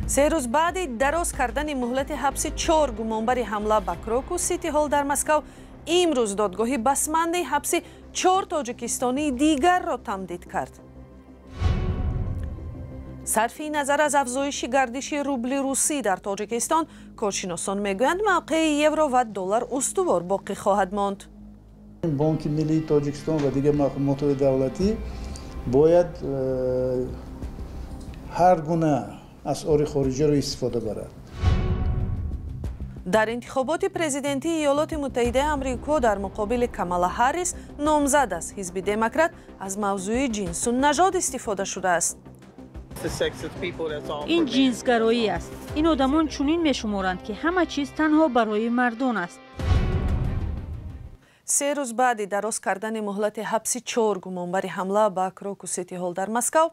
سه روز بعد دراز کردن مهلت حبس 4 گمانبر حمله به کروکو سیتی هال در مسکو، امروز دادگاهی بسمانده حبس 4 تاجیکستانی دیگر را تمدید کرد. صرف نظر از افزایش گردش روبل روسی در تاجیکستان، کارشناسان میگویند موقع یورو و دلار استوار باقی خواهد ماند. بانک ملی تاجیکستان و دیگر مقامات دولتی باید هر گونه اسعار خارجی را استفاده برد. در انتخابات پرزیدنتی ایالات متحده آمریکا در مقابل کامالا هاریس، نامزد از حزب دموکرات، از موضوع جنس و نژاد استفاده شده است. این جنسگرایی است. این آدمان چنین میشمارند که همه چیز تنها برای مردان است. 3 روز بعد دراز کردن مهلت حبس 4 گمانبر حمله به کروکو سیتی هال در مسکو،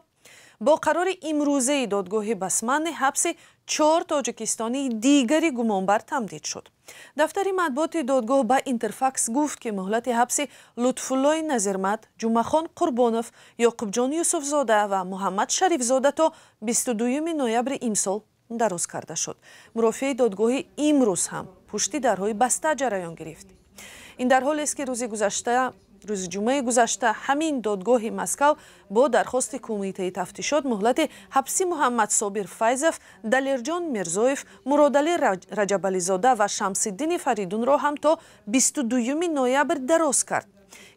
با قرار امروزه دادگاه بسمانده حبس 4 تاجیکستانی دیگری گمانبر تمدید شد. دفتر مطبوعات دادگاه به اینترفاکس گفت که مهلت حبس لطفالله نظیرمد، جمعخان قربانوف، یعقوبجان یوسفزاده و محمد شریفزاده تا 22 نوامبر امسال دراز کرده شد. مرافع دادگاه امروز هم پشت درهای بسته جریان گرفت. این در حالی است که روز جمعه گذشته همین دادگاه مسکو با درخواست کمیته تفتیشات مهلت حبس محمد صابر فیضوف، دلیرجان میرزویف، مرادعلی رجبعلی زاده و شمس‌الدین فریدون را هم تا 22 نوامبر دراز کرد.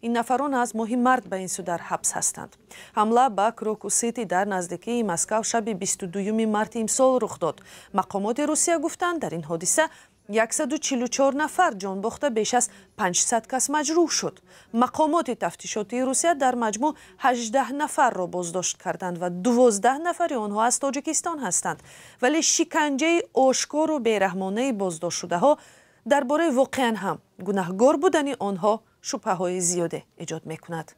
این نفران از ماه مارس به این سو در حبس هستند. حمله به کروکو سیتی در نزدیکی مسکو شب 22 مارس امسال رخ داد. مقامات روسیه گفتند در این حادثه 144 نفر جان باخته، بیش از 500 کس مجروح شد. مقامات تفتیشاتی روسیه در مجموع 18 نفر را بازداشت کردند و 12 نفر آنها از تاجیکستان هستند. ولی شکنجه آشکار و بیرحمانه بازداشت شده ها درباره واقعا هم گناهکار بودن آنها شبهه های زیاده ایجاد میکند.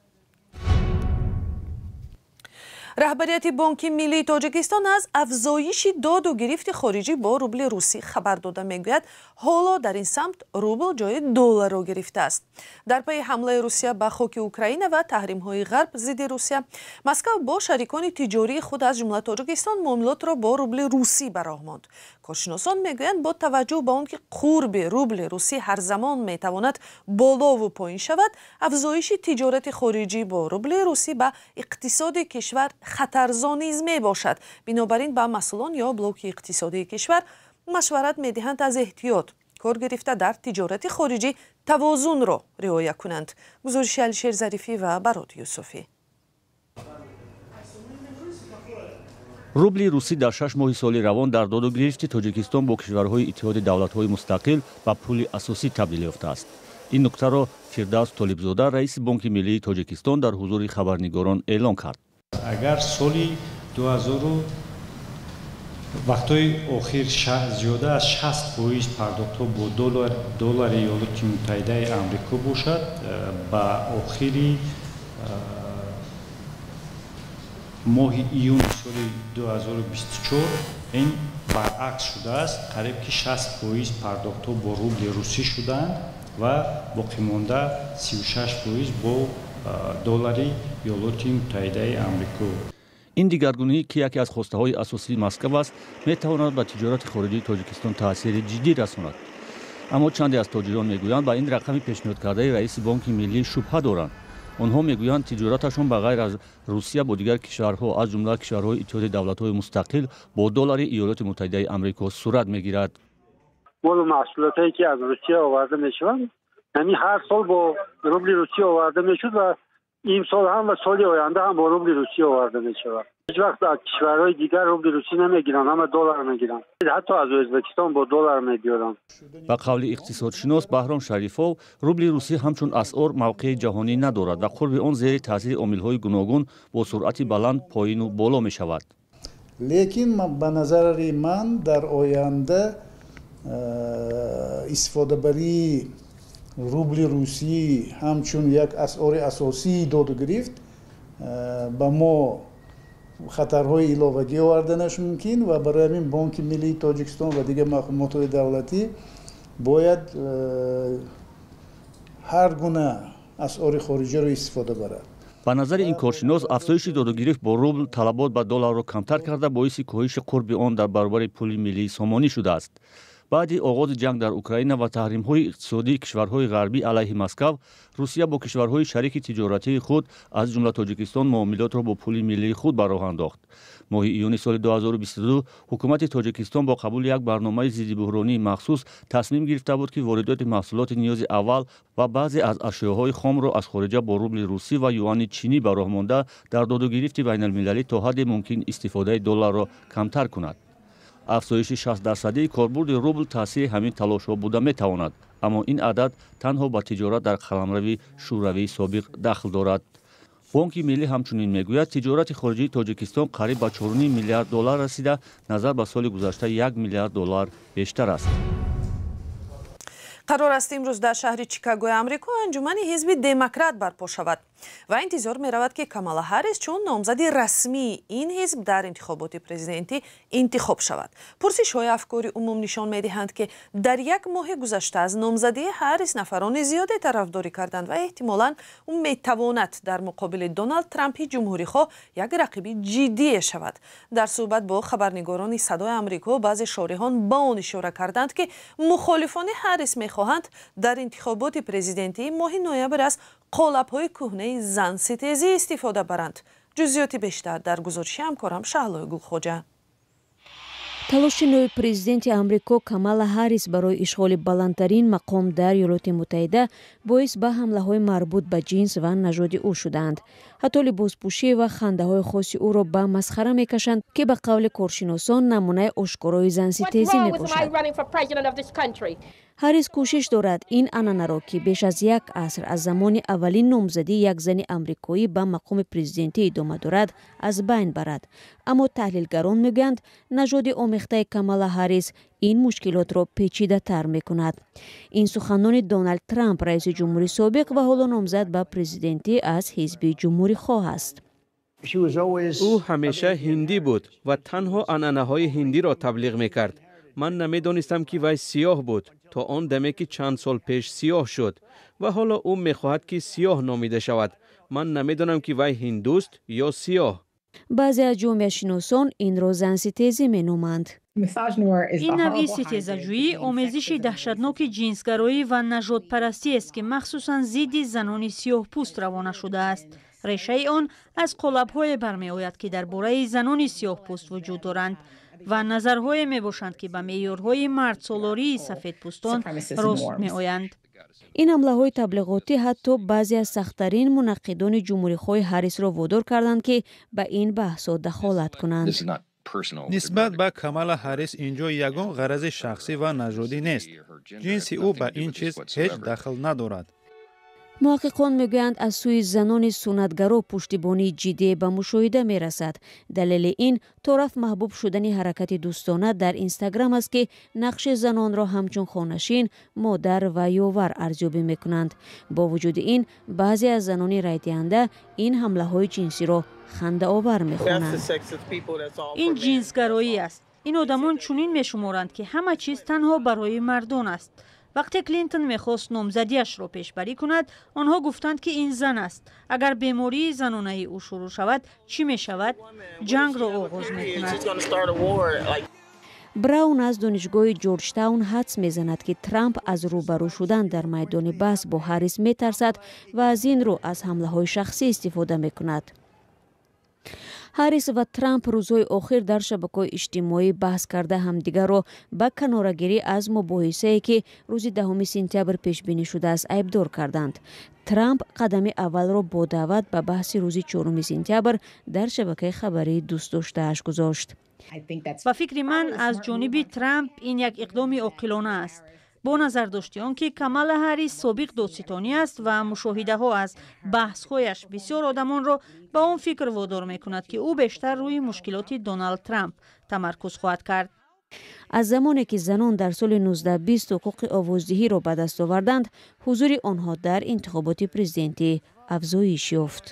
رهبریت بانک ملی تاجیکستان از افزایش داد و گرفت خارجی با روبل روسی خبر داده میگوید حالا در این سمت روبل جای دلار را گرفته است. در پی حمله روسیه به خاک اوکراین و تحریم های غرب ضد روسیه، مسکو با شریکان تجاری خود از جمله تاجیکستان معاملات را با روبل روسی به راه ماند. کارشناسان میگویند با توجه به آنکه قرب روبل روسی هر زمان میتواند بالا و پایین شود، افزایش تجارت خارجی با روبل روسی به اقتصاد کشور خطرزا نیز می باشد. بنابراین به مسئولان یا بلوک اقتصادی کشور مشورت می دهند از احتیاط کار گرفته در تجارت خارجی توازن را رعایت کنند. گزارش علیشیر ظریفی و برات یوسفی. روبل روسی در 6 ماه سال روان در داد و گرفت تاجیکستان با کشورهای اتحاد دولت‌های مستقل به پول اساسی تبدیل یافته است. این نکته را فردوس طالبزاده رئیس بانک ملی تاجیکستان در حضور خبرنگاران اعلام کرد. اگر سالی 2000 وقتای آخر زیاده از 60% پرداخت با دلار ایالات متحده آمریکا باشد، با آخری ماه ایون سال 2024 این برعکس شده است. قریب که 60% پرداخت با روبل روسی شدند و باقی مانده 36% با دلار ایالات متحده آمریکا. این دیگرگونی که یکی از خواسته های اساسی مسکو است، می تواند به تجارت خارجی تاجیکستان تاثیر جدی رساند. اما چندی از تاجران میگویند با این رقم پیشنهاد کرده رئیس بانک ملی شبهه دارند. آنها میگویند تجارتشان به غیر از روسیه با دیگر کشورها از جمله کشورهای اتحاد دولت‌های مستقل با دلار ایالات متحده آمریکا صورت میگیرد. مال محصولاتی که از روسیه آورده میشوند، یعنی هر سال با روبل روسی آورده میشود و این سال هم و سال آینده هم با روبل روسی آورده میشود. هیچ وقت از کشورهای دیگر روبل روسی نمیگیرن، همه دلار میگیرن. حتی از ازبکستان با دلار میگیرن. با قول اقتصادشناس بهرام شریفov، روبل روسی همچون اسعار موقع جهانی ندارد و قرب آن زیر تاثیر عامل‌های گوناگون با سرعت بلند پایین و بالا میشود. لیکن به نظر من در آینده استفاده بری روبل روسی همچون یک اسعار اساسی داد و گرفت به ما خطرهای علاوگی آوردنش ممکن و برای همین بانک ملی تاجیکستان و دیگر مقامات دولتی باید هر گونه اسعار خارجی را استفاده برد. ба назари ин коршинос афзоиши додугирифт бо рубл талабот ба долларро камтар карда боиси коҳиши қурби он дар баробари пули миллии сомонӣ шудааст. баъди оғози ҷанг дар Украина ва таҳримҳои иқтисодии кишварҳои ғарбӣ алайҳи Москав, Русия бо кишварҳои шарики тиҷоратии худ аз ҷумла Тоҷикистон муомилотро бо пули миллии худ ба роҳ андохт. моҳи июни соли 2022 ҳукумати Тоҷикистон бо қабули як барномаи зидди буҳронии махсус тасмим гирифта буд ки воридоти маҳсулоти ниёзи аввал ва баъзе аз ашёҳои хомро аз хориҷа бо рубли русӣ ва юани чинӣ ба роҳ монда дар додугирифти байналмилалӣ то ҳадде мумкин истифодаи долларро камтар кунад. афзоиши 60% корбурди рубл таъсири ҳамин талошҳо буда метавонад, аммо ин адад танҳо ба тиҷорат дар қаламрави шӯравии собиқ дахл дорад. бонки миллӣ ҳамчунин мегӯяд тиҷорати хориҷии Тоҷикистон қариб ба 4.5 миллиард доллар расида, назар ба соли гузашта 1 миллиард доллар бештар аст. қарор аст имрӯз дар шаҳри Чикагои Амрико анҷумани ҳизби демократ барпо шавад ва интизор меравад ки Камала Ҳаррис чун номзади расмии ин ҳизб дар интихоботи президентӣ интихоб шавад. пурсишҳои афкори умум нишон медиҳанд ки дар як моҳи гузашта аз номзадии Ҳаррис нафарони зиёде тарафдорӣ карданд ва эҳтимолан ӯ метавонад дар муқобили Доналд Трампи ҷумҳурихоҳ як рақиби ҷиддие шавад. дар суҳбат бо хабарнигорони Садои Амрико баъзе шориҳон ба он ишора карданд ки мухолифони Ҳаррис мехоҳанд дар интихоботи президентии моҳи ноябр аз қолабҳои кӯҳнаи занситезӣ истифода баранд. ҷузъиёти бештар дар гузориши ҳамкорам Шаҳлои Гулхоҷа. талоши нови президенти Амрико Камала Ҳаррис барои ишғоли баландтарин мақом дар Иёлоти Муттаҳида боис ба ҳамлаҳои марбут ба ҷинс ва нажоди ӯ шуданд. ҳатто либоспӯшӣ ва хандаҳои хосси ӯро ба масхара мекашанд ки ба қавли коршиносон намунаи ошкорои занситезӣ мебошад. Ҳаррис кӯшиш дорад ин анъанаро ки беш аз як аср аз замони аввалин номзадии як зани амрикоӣ ба мақоми президентӣ идома дорад, аз байн барад. аммо таҳлилгарон мегӯянд нажоди омехтаи Камала Ҳаррис ин мушкилотро печидатар мекунад. ин суханони Доналд Трамп, раиси ҷумҳури собиқ ва ҳоло номзад ба президентӣ аз ҳизби ҷумҳурихоҳ аст. ӯ ҳамеша ҳиндӣ буд ва танҳо анъанаҳои ҳиндиро таблиғ мекард. ман намедонистам ки вай сиёҳ буд то он даме ки чанд сол пеш сиёҳ шуд ва ҳоло ӯ мехоҳад ки сиёҳ номида шавад. ман намедонам ки вай ҳиндуст ё сиёҳ. баъзе аз ҷомеашиносон инро занситезӣ меноманд. ин навъи ситезаҷӯӣ омезиши таҳшатноки ҷинсгароӣ ва нажодпарастиест ки махсусан зидди занони сиёҳпӯст равона шудааст. решаи он аз қолабҳое бармеояд ки дар бораи занони сиёҳпӯст вуҷуд доранд ва назарҳое мебошанд ки ба меъёрҳои мардсолории сафедпӯстон рост меоянд. ин ҳамлаҳои таблиғотӣ ҳатто баъзе аз сахттарин мунаққидони ҷумҳурихоҳи Ҳаррисро водор карданд ки ба ин баҳсҳо дахолат кунанд. нисбат ба Камала Ҳаррис инҷо ягон ғарази шахсӣ ва нажодӣ нест. ҷинси ӯ ба ин чиз ҳеҷ дахл надорад. муҳаққиқон мегӯянд аз сӯи занони сунъатгаро пуштибонии ҷиддие ба мушоҳида мерасад. далели ин тораф маҳбуб шудани ҳаракати дӯстона дар Инстаграм аст ки нақши занонро ҳамчун хонашин, модар ва ёвар арзёбӣ мекунанд. бо вуҷуди ин баъзе аз занони райдиҳанда ин ҳамлаҳои ҷинсиро хандаовар мехонанд. ин ҷинсгароӣ аст. ин одамон чунин мешуморанд ки ҳама чиз танҳо барои мардон аст. вақте Клинтон мехост номзадиашро пешбарӣ кунад, онҳо гуфтанд ки ин зан аст. агар бемории занонаи ӯ шурӯъ шавад, чӣ мешавад? ҷангро оғоз мекунад. Браун аз донишгоҳи Ҷорҷтаун ҳадс мезанад ки Трамп аз рӯбарӯ шудан дар майдони баҳс бо Ҳаррис метарсад ва аз ин рӯ аз ҳамлаҳои шахсӣ истифода мекунад. Ҳаррис ва Трамп рӯзҳои охир дар шабакаҳои иҷтимоӣ баҳс карда ҳамдигарро ба канорагирӣ аз мубоҳисае ки рӯзи 10 сентябр пешбинӣ шудааст айбдор карданд. Трамп қадами аввалро бо даъват ба баҳси рӯзи 4 сентябр дар шабакаи хабарии дӯстдоштааш гузошт. ба фикри ман аз ҷониби Трамп ин як иқдоми оқилона аст. бо назардошти он ки Камала Ҳаррис собиқ додситонӣ аст ва мушоҳидаҳо аз баҳсҳояш бисёр одамонро ба он фикр водор мекунад ки ӯ бештар рӯи мушкилоти Доналд Трамп тамаркуз хоҳад кард. аз замоне ки занон дар соли 1920 ҳуқуқи овоздиҳиро ба даст оварданд, ҳузури онҳо дар интихоботи президентӣ афзоиш ёфт.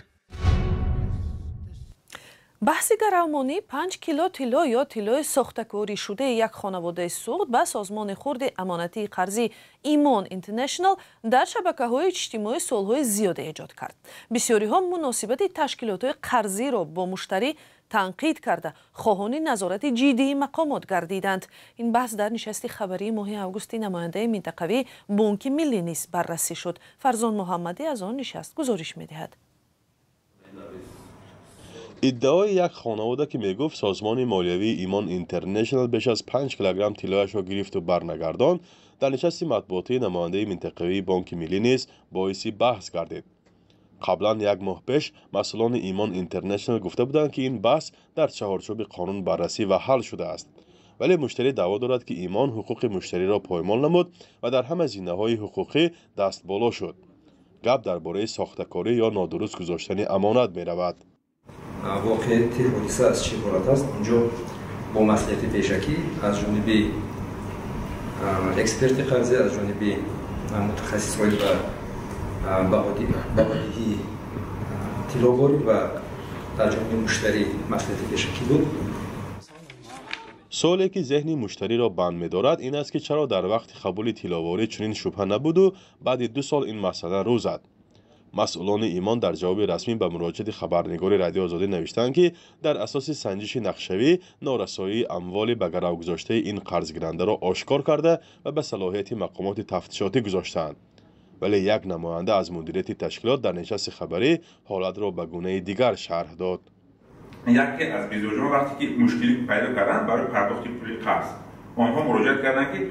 بحث گرامانی 5 کیلو طلا یا طلای ساختکاری شده یک خانواده سوخت به سازمان خرد امانتی قرضی ایمان اینترنشنال در شبکه‌های اجتماعی سال‌های زیاد ایجاد کرد. بسیاری‌ها مناسبت تشکیلات قرضی را با مشتری تنقید کرده خواهان نظارت جدی مقامات گردیدند. این بحث در نشست خبری ماه اوگوست نماینده منطقوی بانک ملی نیز بررسی شد. فرزان محمدی از آن نشست گزارش می‌دهد. ادعای یک خانواده که میگفت سازمان مالیوی ایمان اینترنشنال بیش از 5 کیلوگرم طلایش را گرفت و برنگرداند، در نشست مطبوعاتی نماینده منطقوی بانک ملی نیز باعث بحث گردید. قبلا یک ماه پیش مسئولان ایمان اینترنشنال گفته بودند که این بحث در چهارچوب قانون بررسی و حل شده است، ولی مشتری دعوا دارد که ایمان حقوق مشتری را پایمال نمود و در همه زینه‌های حقوقی دست بالا شد. گپ درباره ساختکاری یا نادرست گذاشتن امانت می رود. واقع حادثه از چه عبارت است؟ اینجا با مسئولیت پیشکی از جانب اکسپرت قرضی، از جانب متخصص‌های و بهادهی طلاواری و در جانب مشتری مسئولیت پیشکی بود. سوالی که ذهن مشتری را بند می‌دارد این است که چرا در وقت قبول طلاواری چنین شبهه نبود و بعد 2 سال این مسئله رو زد. مسئولان ایمان در جواب رسمی به مراجعه خبرنگار رادیو آزادی نوشتند که در اساس سنجش نقشه‌ای نارسایی اموال به گرو گذاشته این قرضگیرنده را آشکار کرده و به صلاحیت مقامات تفتیشاتی گذاشتند. ولی یک نماینده از مدیریت تشکیلات در نشست خبری حالت را به گونه دیگر شرح داد. یکی از بیزوجان وقتی که مشکلی پیدا کردن برای پرداخت پول قرض آنها مراجعه کردند که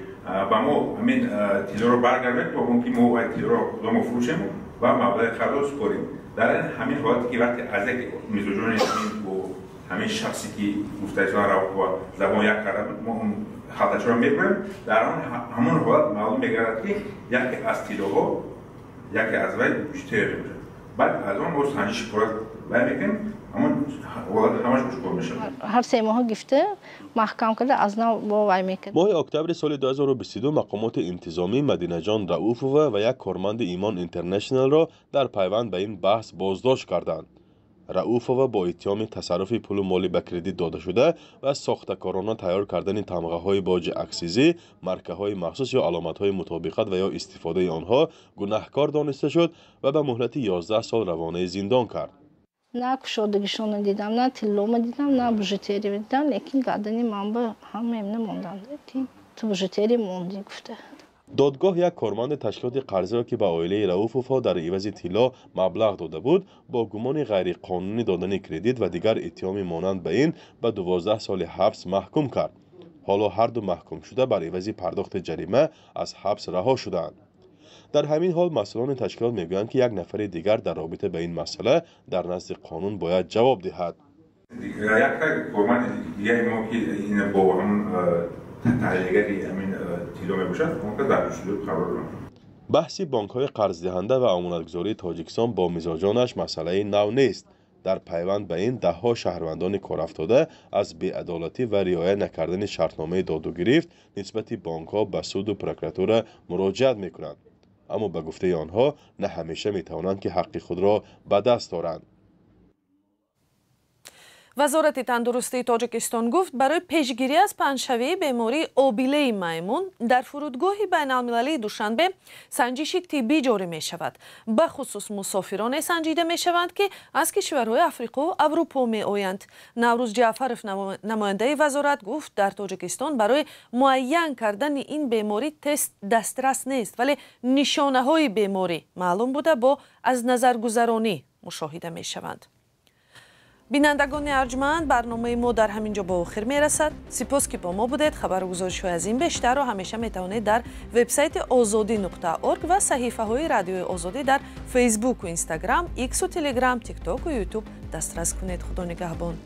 با ما همین طلا رو برگردونید تا اون که ما باید طلا رو خودمون فروشیم و مبلغ قرض رو سپاریم. در همین حالتی که وقتی از یک میزوجان همین با همین شخصی که گفته‌شان رو با زبان یک کردن ما اون خطاش رو می‌کنیم، در همون حالت معلوم می‌گردد که یکی از طلاها یکی از وی بیشتر میشه. بعد از اون ما سنجش پرد می‌کنیم همون حالت همش مشکل میشه. هر 3 ماه گفته محکم کرده از نو با وای میکنه. ماه اکتبر سال 2022 مقامات انتظامی مدینه جان رؤوفووا و یک کارمند ایمان اینترنشنال را در پیوند به این بحث بازداشت کردند. رؤوفووا با اتهام تصرف پول مالی به کردیت داده شده و ساختکارانه تیار کردن تمغه‌های باج اکسیزی، مارکه‌های مخصوص یا علامت‌های مطابقت و یا استفاده آنها گناهکار دانسته شد و به مهلت 11 سال روانه زندان کرد. نه کشادگیشون دیدم، نه طلامو دیدم، نه بوژتری دیدم، لیکن گردنی من به هم نموندم. تو بوژتری موندی گفته. دادگاه یک کارمند تشکیلات قرضی را که به عائله رؤوفووا در عوض طلا مبلغ داده بود با گمان غیر قانونی دادن کردیت و دیگر اتهام مانند به این به 12 سال حبس محکوم کرد. حالا هر دو محکوم شده بر عوض پرداخت جریمه از حبس رها شدند. در همین حال مسئولان تشکیلات میگویند که یک نفر دیگر در رابطه به این مسئله در نزد قانون باید جواب دهد. یک کارمند دیگه ما که این با هم تحلیلگری همین طلا میباشد ممکن در جلسه قرار بگیرد. بحث بانک‌های قرض دهنده و امانتگذاری تاجیکستان با مزاجانش مسئله نو نیست. در پیوند به این ده‌ها شهروندان کارافتاده از بی‌عدالتی و رعایت نکردن شرطنامه داد و گرفت نسبت بانک‌ها به سود و پروکراتور مراجعت می‌کنند. اما به گفته آنها نه همیشه می‌توانند که حق خود را به دست آورند. وزارت تندرستی تاجیکستان گفت برای پیشگیری از پنجشنبه بیماری آبیله میمون در فرودگاه بین‌المللی دوشنبه سنجش طبی جاری می شود. به خصوص مسافران سنجیده می شوند که از کشورهای افریقا و اروپا می آیند. نوروز جعفرف نماینده وزارت گفت در تاجیکستان برای معین کردن این بیماری تست دسترس نیست، ولی نشانه های بیماری معلوم بوده با از نظرگذرانی مشاهده می شوند. بینندگان ارجمند برنامه ما در همینجا به آخر می رسد. سپاس که با ما بودید. خبر و گزارش های از این بیشتر رو همیشه می توانید در وبسایت azadi.org و صحیفه های رادیوی آزادی در فیسبوک و اینستاگرام، ایکس و تلگرام، تیک تاک و یوتیوب دسترس کنید. خدا نگهبان.